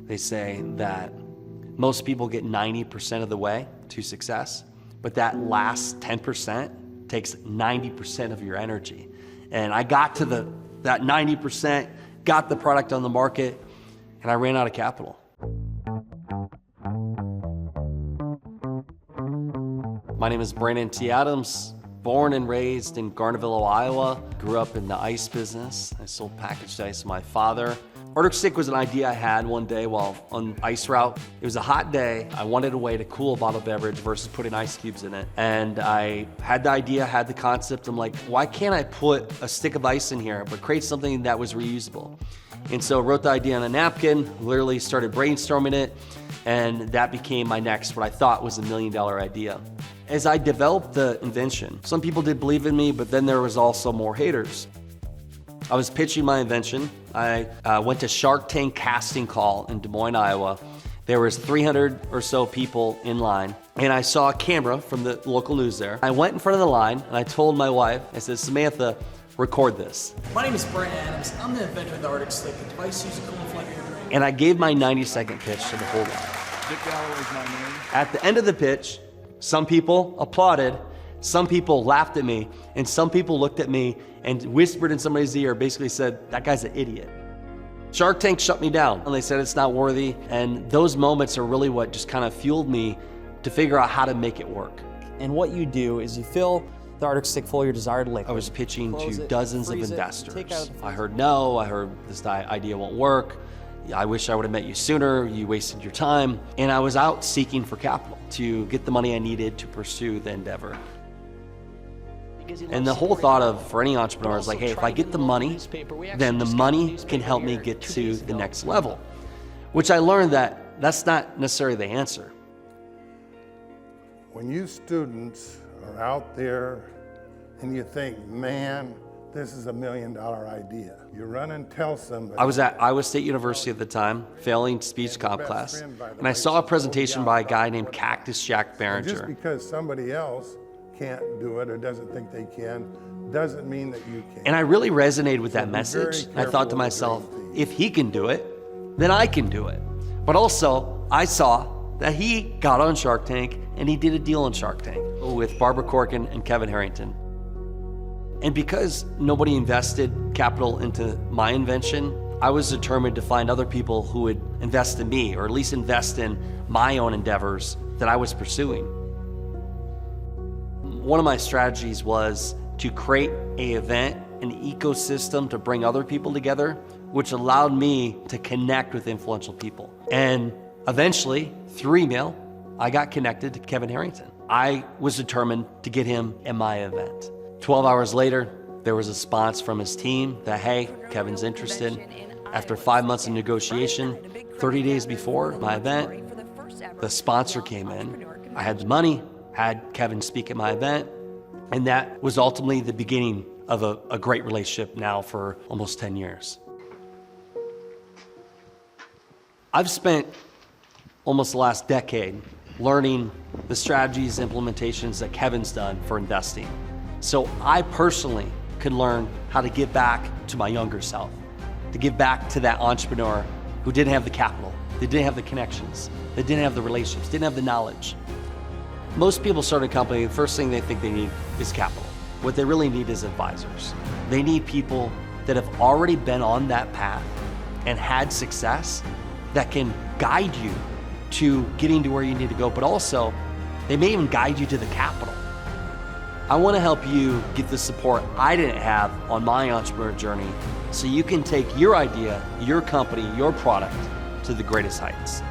They say that most people get 90% of the way to success, but that last 10% takes 90% of your energy. And I got to that 90%, got the product on the market, and I ran out of capital. My name is Brandon T. Adams, born and raised in Garnerville, Iowa. Grew up in the ice business. I sold packaged ice to my father. Arctic Stick was an idea I had one day while on ice route. It was a hot day. I wanted a way to cool a bottled beverage versus putting ice cubes in it. And I had the idea, had the concept. I'm like, why can't I put a stick of ice in here, but create something that was reusable? And so I wrote the idea on a napkin, literally started brainstorming it, and that became my next, what I thought was $1 million idea. As I developed the invention, some people did believe in me, but then there was also more haters. I was pitching my invention. I went to Shark Tank casting call in Des Moines, Iowa. There was 300 or so people in line, and I saw a camera from the local news there. I went in front of the line, and I told my wife, I said, Samantha, record this. My name is Brandon Adams. I'm the inventor of the Arctic Stick, a device used to cool and flame your drink. And I gave my 90-second pitch to the whole line. Dick Galloway's my name. At the end of the pitch, some people applauded, some people laughed at me, and some people looked at me and whispered in somebody's ear, basically said, that guy's an idiot. Shark Tank shut me down, and they said it's not worthy, and those moments are really what just kind of fueled me to figure out how to make it work. And what you do is you fill the Arctic Stick full of your desired liquid. I was pitching Close to it, dozens of freeze it, investors. take out the I heard no, I heard this idea won't work. I wish I would have met you sooner, you wasted your time. And I was out seeking for capital to get the money I needed to pursue the endeavor. And the whole thought of, for any entrepreneur, is like, hey, if I get the money, then the money can help me get to the next level. Which I learned that that's not necessarily the answer. When you students are out there and you think, man, this is $1 million idea, you run and tell somebody. I was at Iowa State University at the time, failing speech comp class, and I saw a presentation by a guy named Cactus Jack And just Barringer. because somebody else can't do it or doesn't think they can, doesn't mean that you can. And I really resonated with that So be message. very I thought to careful myself, with what you if he can do it, then I can do it. But also, I saw that he got on Shark Tank and he did a deal on Shark Tank with Barbara Corcoran and Kevin Harrington. And because nobody invested capital into my invention, I was determined to find other people who would invest in me, or at least invest in my own endeavors that I was pursuing. One of my strategies was to create an event, an ecosystem to bring other people together, which allowed me to connect with influential people. And eventually, through email, I got connected to Kevin Harrington. I was determined to get him in my event. 12 hours later, there was a response from his team that, hey, Kevin's interested. After 5 months of negotiation, 30 days before my event, the sponsor came in. I had the money, had Kevin speak at my event, and that was ultimately the beginning of a great relationship now for almost 10 years. I've spent almost the last decade learning the strategies, implementations that Kevin's done for investing. So I personally could learn how to give back to my younger self, to give back to that entrepreneur who didn't have the capital, they didn't have the connections, they didn't have the relationships, didn't have the knowledge. Most people start a company, the first thing they think they need is capital. What they really need is advisors. They need people that have already been on that path and had success that can guide you to getting to where you need to go, but also they may even guide you to the capital. I want to help you get the support I didn't have on my entrepreneur journey so you can take your idea, your company, your product to the greatest heights.